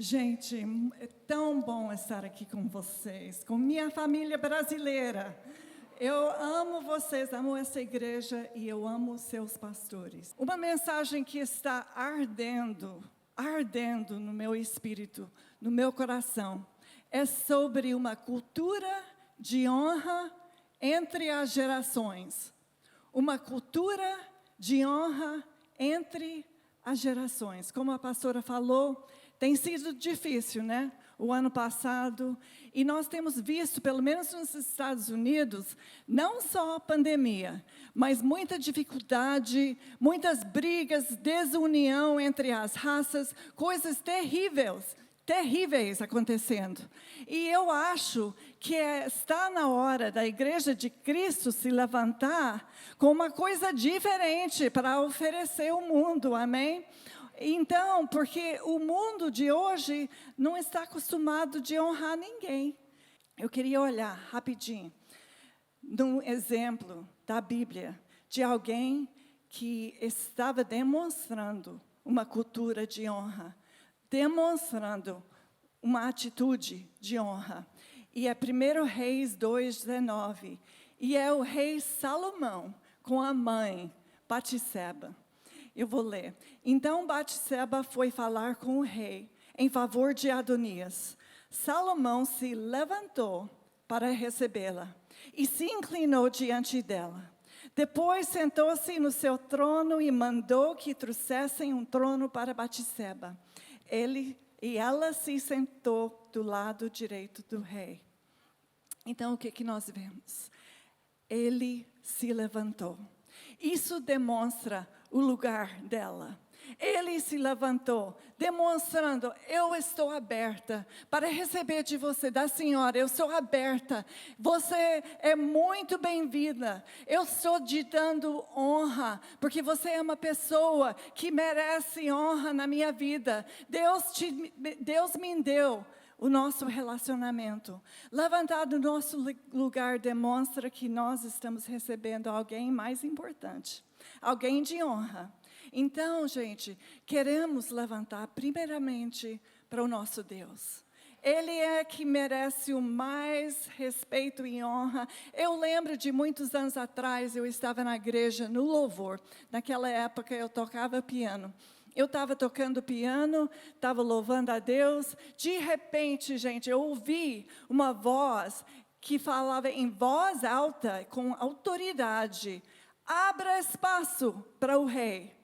Gente, é tão bom estar aqui com vocês, com minha família brasileira. Eu amo vocês, amo essa igreja e eu amo os seus pastores. Uma mensagem que está ardendo no meu espírito, no meu coração, é sobre uma cultura de honra entre as gerações. Uma cultura de honra entre as gerações. Como a pastora falou, tem sido difícil, né? O ano passado. E nós temos visto, pelo menos nos Estados Unidos, não só a pandemia, mas muita dificuldade, muitas brigas, desunião entre as raças, coisas terríveis acontecendo. E eu acho que está na hora da Igreja de Cristo se levantar com uma coisa diferente para oferecer ao mundo, amém? Então, porque o mundo de hoje não está acostumado de honrar ninguém. Eu queria olhar rapidinho num exemplo da Bíblia de alguém que estava demonstrando uma cultura de honra, demonstrando uma atitude de honra. E é 1 Reis 2:19. E é o rei Salomão com a mãe Batseba. Eu vou ler. Então Batseba foi falar com o rei em favor de Adonias. Salomão se levantou para recebê-la e se inclinou diante dela. Depois sentou-se no seu trono e mandou que trouxessem um trono para Batseba. Ela se sentou do lado direito do rei. Então o que nós vemos? Ele se levantou. Isso demonstra o lugar dela. Ele se levantou, demonstrando: eu estou aberta para receber de você, da senhora, eu estou aberta. Você é muito bem-vinda. Eu estou te dando honra, porque você é uma pessoa que merece honra na minha vida. Deus me deu o nosso relacionamento. Levantar do nosso lugar demonstra que nós estamos recebendo alguém mais importante, alguém de honra. Então, gente, queremos levantar primeiramente para o nosso Deus. Ele é que merece o mais respeito e honra. Eu lembro de muitos anos atrás, eu estava na igreja, no louvor. Naquela época eu tocava piano. Eu estava tocando piano, estava louvando a Deus. De repente, gente, eu ouvi uma voz que falava em voz alta, com autoridade: abra espaço para o rei.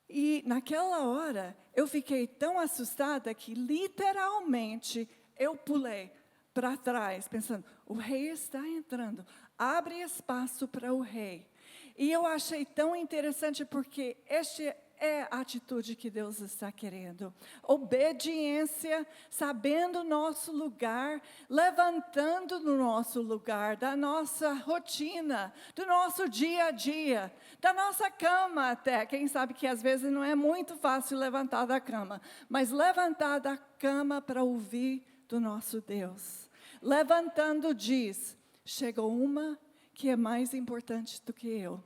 E naquela hora, eu fiquei tão assustada que literalmente eu pulei para trás, pensando: o rei está entrando, abre espaço para o rei. E eu achei tão interessante porque este é a atitude que Deus está querendo. Obediência, sabendo o nosso lugar, levantando no nosso lugar, da nossa rotina, do nosso dia a dia, da nossa cama até. Quem sabe que às vezes não é muito fácil levantar da cama, mas levantar da cama para ouvir do nosso Deus. Levantando diz: chegou uma que é mais importante do que eu,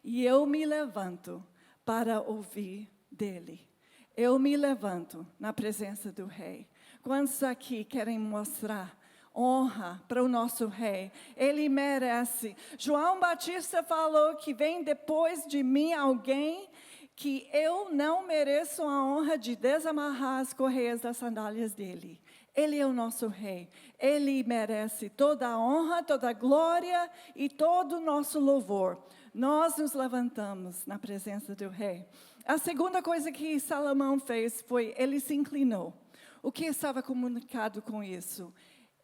e eu me levanto para ouvir dele. Eu me levanto na presença do rei. Quantos aqui querem mostrar honra para o nosso rei? Ele merece. João Batista falou que vem depois de mim alguém que eu não mereço a honra de desamarrar as correias das sandálias dele. Ele é o nosso rei. Ele merece toda a honra, toda a glória e todo o nosso louvor. Nós nos levantamos na presença do rei. A segunda coisa que Salomão fez foi: ele se inclinou. O que estava comunicado com isso?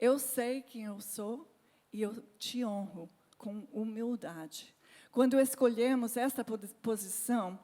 Eu sei quem eu sou e eu te honro com humildade. Quando escolhemos esta posição,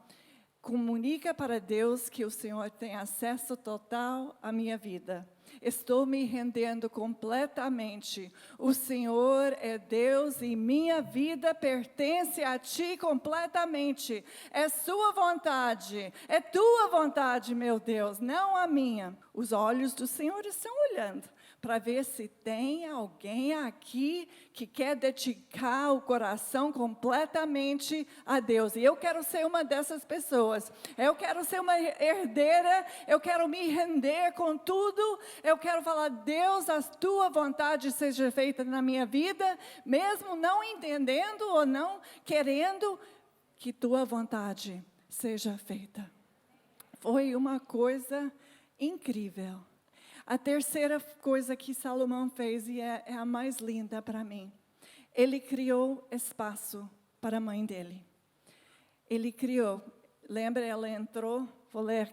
comunica para Deus que o Senhor tem acesso total à minha vida. Estou me rendendo completamente. O Senhor é Deus e minha vida pertence a Ti completamente. É Sua vontade, é Tua vontade, meu Deus, não a minha. Os olhos do Senhor estão olhando para ver se tem alguém aqui que quer dedicar o coração completamente a Deus. E eu quero ser uma dessas pessoas. Eu quero ser uma herdeira, eu quero me render com tudo. Eu quero falar, Deus, a Tua vontade seja feita na minha vida, mesmo não entendendo ou não querendo que Tua vontade seja feita. Foi uma coisa incrível. A terceira coisa que Salomão fez, e é a mais linda para mim, ele criou espaço para a mãe dele. Ele criou, lembra, ela entrou, vou ler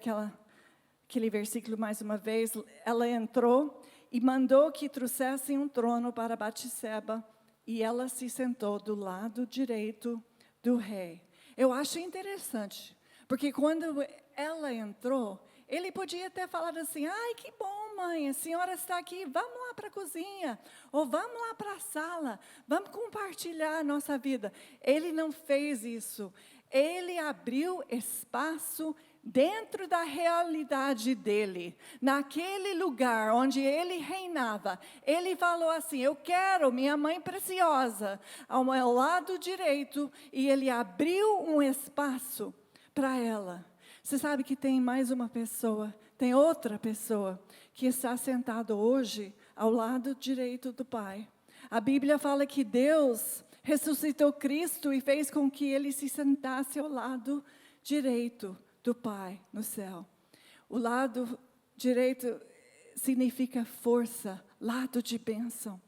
aquele versículo mais uma vez, ela entrou e mandou que trouxessem um trono para Batseba, e ela se sentou do lado direito do rei. Eu acho interessante, porque quando ela entrou, ele podia ter falado assim, ai, que bom, mãe, a senhora está aqui, vamos lá para a cozinha, ou vamos lá para a sala, vamos compartilhar a nossa vida. Ele não fez isso. Ele abriu espaço dentro da realidade dele, naquele lugar onde ele reinava. Ele falou assim, eu quero minha mãe preciosa ao meu lado direito, e ele abriu um espaço para ela. Você sabe que tem mais uma pessoa, tem outra pessoa que está sentado hoje ao lado direito do Pai. A Bíblia fala que Deus ressuscitou Cristo e fez com que ele se sentasse ao lado direito do Pai no céu. O lado direito significa força, lado de bênção.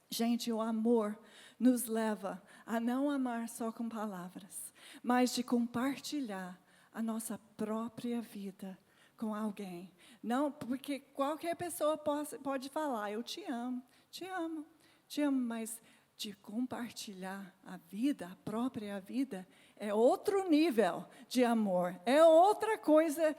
Gente, o amor nos leva a não amar só com palavras, mas de compartilhar a nossa própria vida com alguém. Não, porque qualquer pessoa pode falar, eu te amo, te amo, te amo, mas de compartilhar a vida, a própria vida, é outro nível de amor, é outra coisa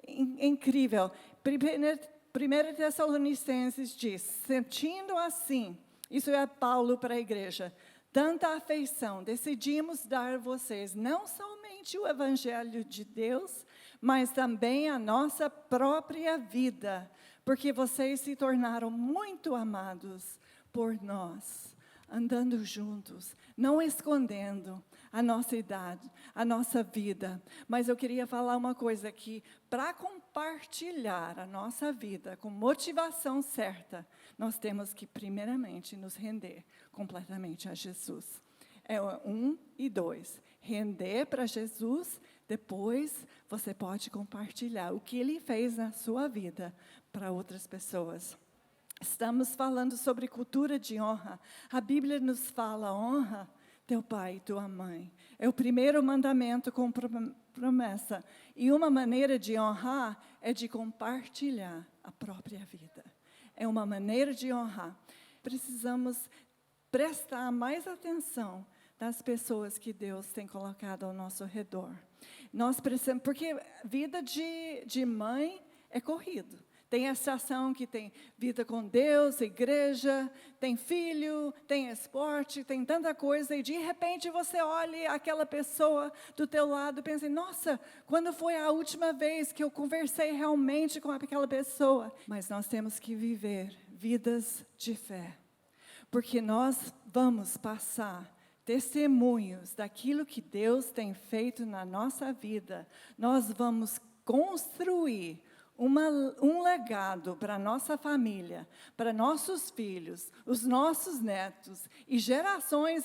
incrível. 1 Tessalonicenses diz, sentindo assim, isso é Paulo para a igreja, tanta afeição, decidimos dar a vocês não somente o Evangelho de Deus, mas também a nossa própria vida, porque vocês se tornaram muito amados por nós, andando juntos, não escondendo a nossa idade, a nossa vida. Mas eu queria falar uma coisa aqui, para compartilhar a nossa vida com motivação certa, nós temos que primeiramente nos render completamente a Jesus. É 1 e 2. Render para Jesus, depois você pode compartilhar o que Ele fez na sua vida para outras pessoas. Estamos falando sobre cultura de honra. A Bíblia nos fala, honra teu pai e tua mãe. É o primeiro mandamento com promessa. E uma maneira de honrar é de compartilhar a própria vida. É uma maneira de honrar. Precisamos prestar mais atenção das pessoas que Deus tem colocado ao nosso redor. Nós precisamos, porque vida de mãe é corrido. Tem a estação que tem vida com Deus, igreja, tem filho, tem esporte, tem tanta coisa. E de repente você olha aquela pessoa do teu lado e pensa, nossa, quando foi a última vez que eu conversei realmente com aquela pessoa? Mas nós temos que viver vidas de fé. Porque nós vamos passar testemunhos daquilo que Deus tem feito na nossa vida. Nós vamos construir um legado para a nossa família, para nossos filhos, os nossos netos, e gerações,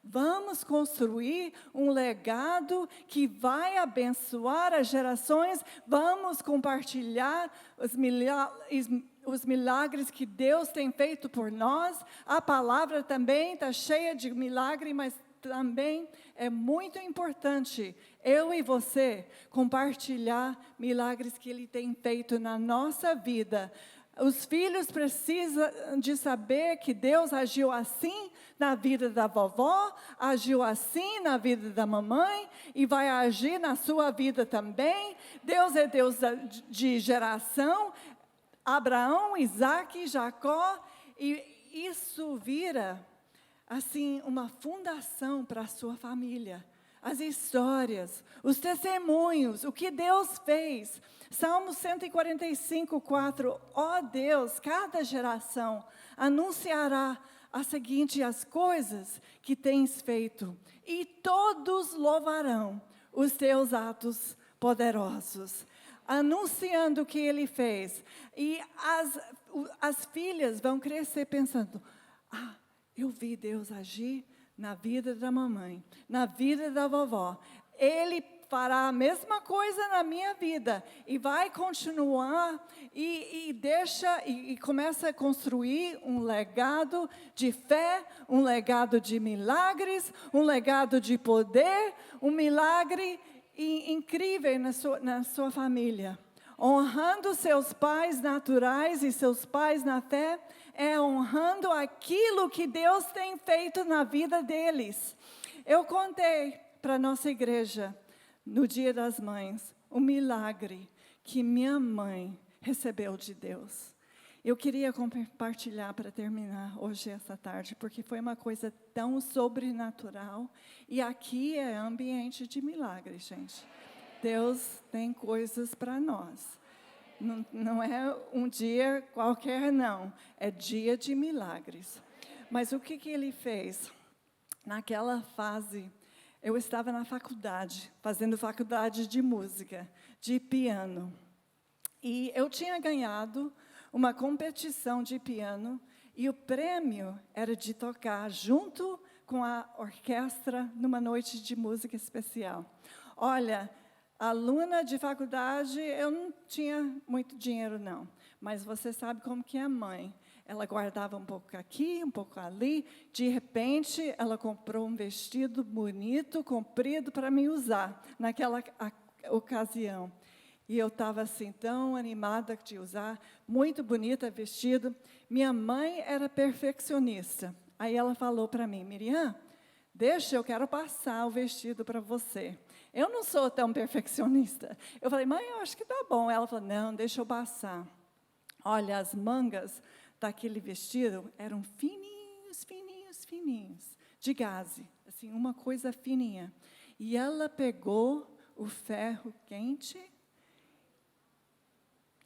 vamos construir um legado que vai abençoar as gerações, vamos compartilhar os milagres que Deus tem feito por nós. A palavra também está cheia de milagre, mas também é muito importante eu e você compartilhar milagres que Ele tem feito na nossa vida. Os filhos precisam de saber que Deus agiu assim na vida da vovó, agiu assim na vida da mamãe e vai agir na sua vida também. Deus é Deus de geração. Abraão, Isaque, Jacó, e isso vira, assim, uma fundação para a sua família. As histórias, os testemunhos, o que Deus fez. Salmo 145, 4. Ó Deus, cada geração anunciará as seguintes coisas que tens feito, e todos louvarão os teus atos poderosos, anunciando o que ele fez. E as filhas vão crescer pensando, eu vi Deus agir na vida da mamãe, na vida da vovó. Ele fará a mesma coisa na minha vida e vai continuar e começa a construir um legado de fé, um legado de milagres, um legado de poder, um milagre incrível na sua família. Honrando seus pais naturais e seus pais na fé, é honrando aquilo que Deus tem feito na vida deles. Eu contei para a nossa igreja, no Dia das Mães, um milagre que minha mãe recebeu de Deus. Eu queria compartilhar para terminar hoje, essa tarde, porque foi uma coisa tão sobrenatural. E aqui é ambiente de milagre, gente. Deus tem coisas para nós. Não é um dia qualquer, não. É dia de milagres. Mas o que ele fez? Naquela fase, eu estava na faculdade, fazendo faculdade de música, de piano. E eu tinha ganhado uma competição de piano, e o prêmio era de tocar junto com a orquestra numa noite de música especial. Olha, aluna de faculdade, eu não tinha muito dinheiro, não. Mas você sabe como que é a mãe. Ela guardava um pouco aqui, um pouco ali. De repente, ela comprou um vestido bonito, comprido, para me usar naquela ocasião. E eu estava assim, tão animada de usar, muito bonita vestido. Minha mãe era perfeccionista. Aí ela falou para mim, Miriam, deixa, eu quero passar o vestido para você. Eu não sou tão perfeccionista. Eu falei, mãe, eu acho que tá bom. Ela falou, não, deixa eu passar. Olha, as mangas daquele vestido eram fininhos, fininhos, fininhos, de gaze, assim, uma coisa fininha. E ela pegou o ferro quente,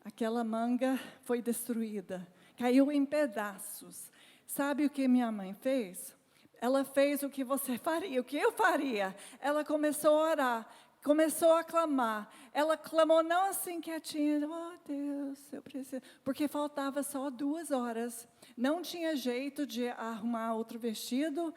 aquela manga foi destruída, caiu em pedaços. Sabe o que minha mãe fez? Ela fez o que você faria, o que eu faria. Ela começou a orar, começou a clamar. Ela clamou não assim quietinha, oh Deus, eu preciso. Porque faltava só 2 horas. Não tinha jeito de arrumar outro vestido.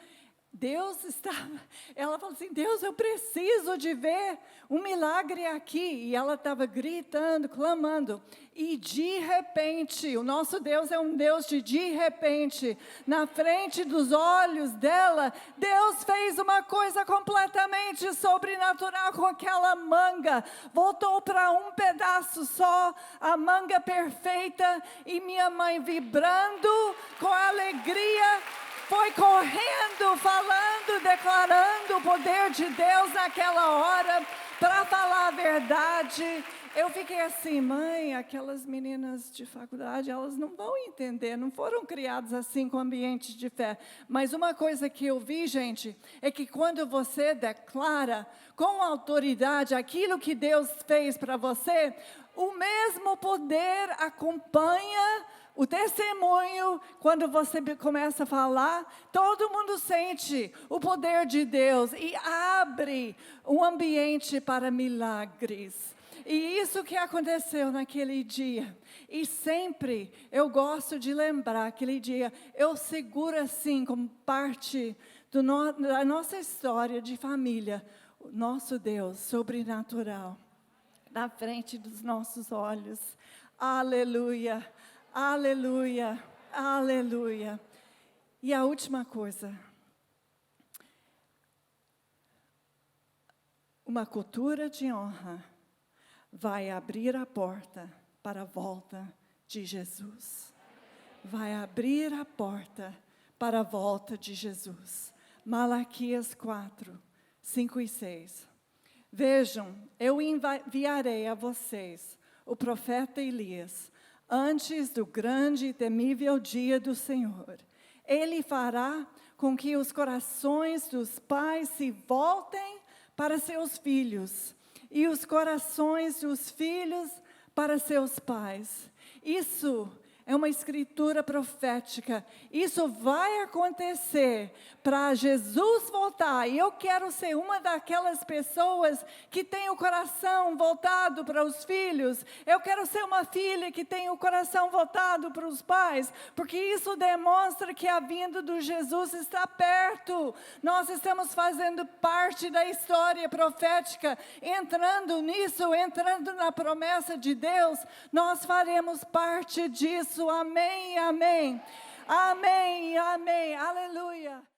Deus estava, ela falou assim, Deus, eu preciso de ver um milagre aqui. E ela estava gritando, clamando. E de repente, o nosso Deus é um Deus de repente. Na frente dos olhos dela, Deus fez uma coisa completamente sobrenatural com aquela manga. Voltou para um pedaço só, a manga perfeita. E minha mãe vibrando com alegria, foi correndo, falando, declarando o poder de Deus naquela hora, para falar a verdade. Eu fiquei assim, mãe, aquelas meninas de faculdade, elas não vão entender, não foram criadas assim com ambiente de fé. Mas uma coisa que eu vi, gente, é que quando você declara com autoridade aquilo que Deus fez para você, o mesmo poder acompanha o testemunho. Quando você começa a falar, todo mundo sente o poder de Deus e abre um ambiente para milagres. E isso que aconteceu naquele dia. E sempre eu gosto de lembrar aquele dia. Eu seguro assim como parte da nossa história de família, o nosso Deus sobrenatural na frente dos nossos olhos. Aleluia. Aleluia, aleluia. E a última coisa. Uma cultura de honra vai abrir a porta para a volta de Jesus. Vai abrir a porta para a volta de Jesus. Malaquias 4, 5 e 6. Vejam, eu enviarei a vocês o profeta Elias, antes do grande e temível dia do Senhor. Ele fará com que os corações dos pais se voltem para seus filhos, e os corações dos filhos para seus pais. Isso é uma escritura profética. Isso vai acontecer para Jesus voltar. E eu quero ser uma daquelas pessoas que tem o coração voltado para os filhos. Eu quero ser uma filha que tem o coração voltado para os pais, porque isso demonstra que a vinda do Jesus está perto. Nós estamos fazendo parte da história profética, entrando nisso, entrando na promessa de Deus. Nós faremos parte disso. Amém, amém. Amém, amém. Aleluia.